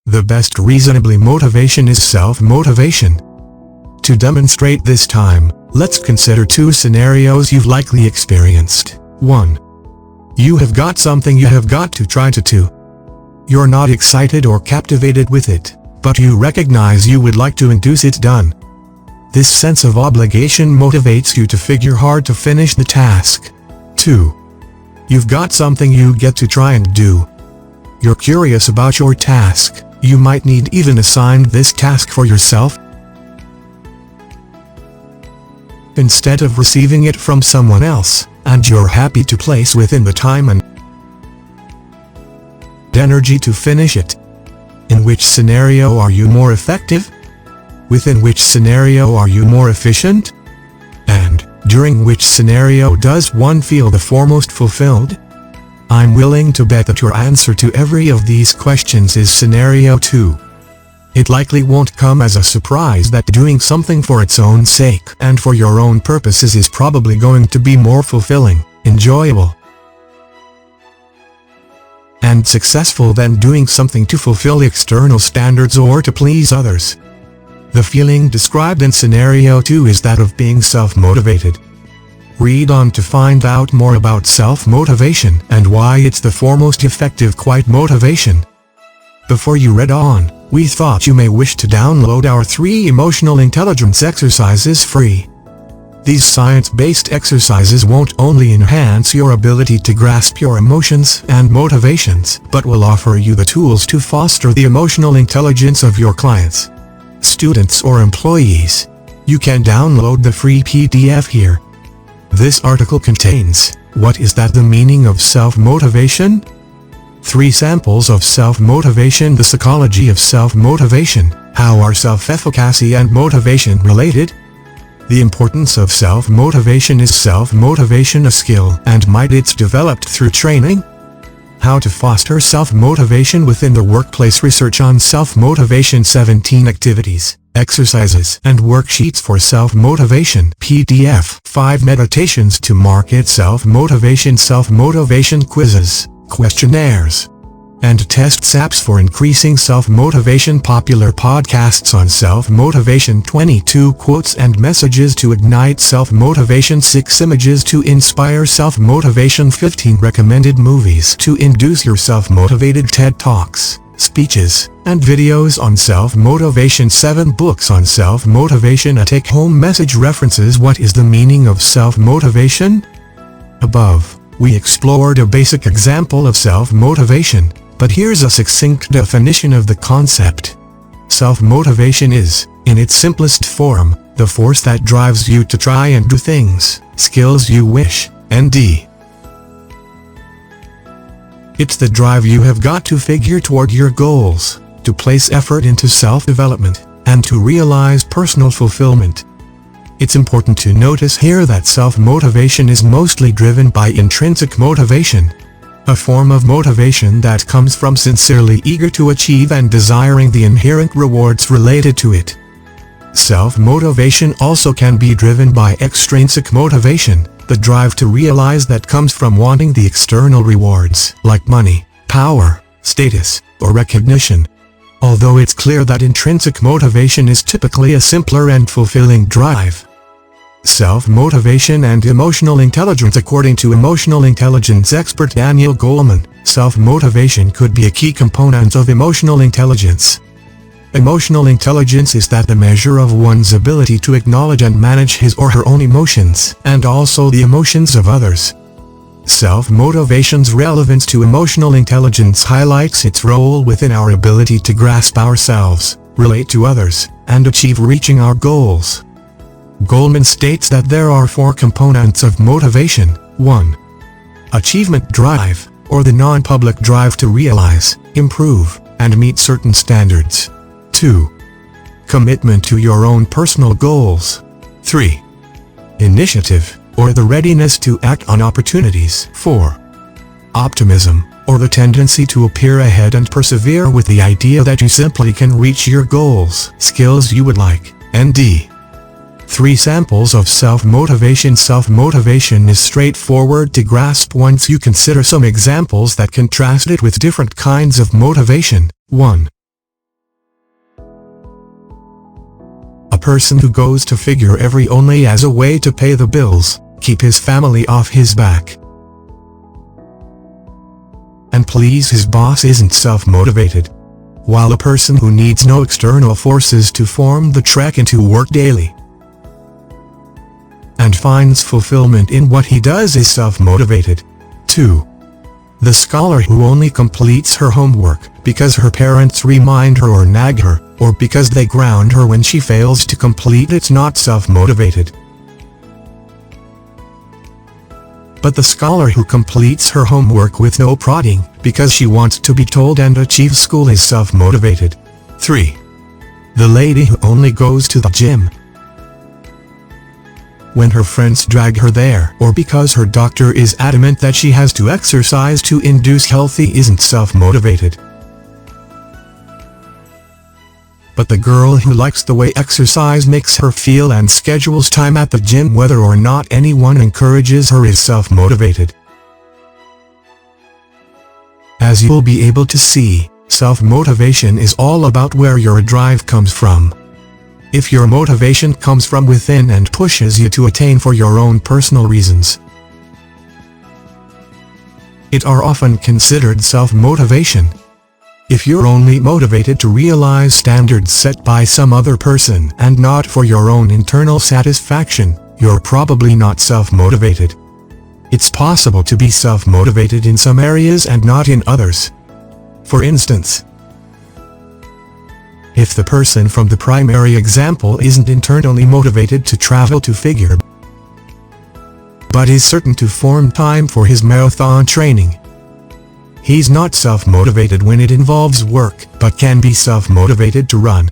The best reasonably motivation is self-motivation. To demonstrate this time, let's consider two scenarios you've likely experienced. 1. You have got something you have got to try to do. You're not excited or captivated with it, but you recognize you would like to induce it done. This sense of obligation motivates you to figure hard to finish the task. 2. You've got something you get to try and do. You're curious about your task. You might need even assign this task for yourself, instead of receiving it from someone else, and you're happy to place within the time and energy to finish it. In which scenario are you more effective? Within which scenario are you more efficient? And, during which scenario does one feel the foremost fulfilled? I'm willing to bet that your answer to every of these questions is scenario 2. It likely won't come as a surprise that doing something for its own sake and for your own purposes is probably going to be more fulfilling, enjoyable, and successful than doing something to fulfill external standards or to please others. The feeling described in scenario 2 is that of being self-motivated. Read on to find out more about self-motivation and why it's the foremost effective quiet motivation. Before you read on, we thought you may wish to download our 3 emotional intelligence exercises free. These science-based exercises won't only enhance your ability to grasp your emotions and motivations, but will offer you the tools to foster the emotional intelligence of your clients, students or employees. You can download the free PDF here. This article contains, what is that the meaning of self-motivation? 3 samples of self-motivation. The psychology of self-motivation. How are self-efficacy and motivation related? The importance of self-motivation. Is self-motivation a skill, and might it's developed through training? How to foster self-motivation within the workplace. Research on self-motivation. 17 activities, exercises and worksheets for self-motivation. PDF. 5 meditations to market self-motivation. Self-motivation quizzes, questionnaires, and tests. Apps for increasing self-motivation. Popular podcasts on self-motivation. 22 quotes and messages to ignite self-motivation. 6 images to inspire self-motivation. 15 recommended movies to induce your self-motivated. TED Talks, speeches, and videos on self-motivation. 7 books on self-motivation. A take-home message. References. What is the meaning of self-motivation? Above, we explored a basic example of self-motivation, but here's a succinct definition of the concept. Self-motivation is, in its simplest form, the force that drives you to try and do things, skills you wish, nd. It's the drive you have got to figure toward your goals, to place effort into self-development, and to realize personal fulfillment. It's important to notice here that self-motivation is mostly driven by intrinsic motivation, a form of motivation that comes from sincerely eager to achieve and desiring the inherent rewards related to it. Self-motivation also can be driven by extrinsic motivation, the drive to realize that comes from wanting the external rewards, like money, power, status, or recognition. Although it's clear that intrinsic motivation is typically a simpler and fulfilling drive. Self-motivation and emotional intelligence. According to emotional intelligence expert Daniel Goleman, self-motivation could be a key component of emotional intelligence. Emotional intelligence is the measure of one's ability to acknowledge and manage his or her own emotions, and also the emotions of others. Self-motivation's relevance to emotional intelligence highlights its role within our ability to grasp ourselves, relate to others, and achieve reaching our goals. Goleman states that there are 4 components of motivation. 1. Achievement drive, or the non-public drive to realize, improve, and meet certain standards. 2. Commitment to your own personal goals. 3. Initiative, or the readiness to act on opportunities. 4. Optimism, or the tendency to appear ahead and persevere with the idea that you simply can reach your goals, skills you would like, nd. 3 samples of self-motivation. Self-motivation is straightforward to grasp once you consider some examples that contrast it with different kinds of motivation. 1. person who goes to figure every only as a way to pay the bills, keep his family off his back, and please his boss isn't self-motivated, while a person who needs no external forces to form the trek into work daily and finds fulfillment in what he does is self-motivated. 2. The scholar who only completes her homework because her parents remind her or nag her, or because they ground her when she fails to complete it's not self-motivated. But the scholar who completes her homework with no prodding, because she wants to be told and achieve school is self-motivated. 3. The lady who only goes to the gym when her friends drag her there, or because her doctor is adamant that she has to exercise to induce healthy isn't self-motivated. But the girl who likes the way exercise makes her feel and schedules time at the gym whether or not anyone encourages her is self-motivated. As you'll be able to see, self-motivation is all about where your drive comes from. If your motivation comes from within and pushes you to attain for your own personal reasons, it are often considered self-motivation. If you're only motivated to realize standards set by some other person and not for your own internal satisfaction, you're probably not self-motivated. It's possible to be self-motivated in some areas and not in others. For instance, if the person from the primary example isn't internally motivated to travel to figure, but is certain to form time for his marathon training, he's not self-motivated when it involves work, but can be self-motivated to run,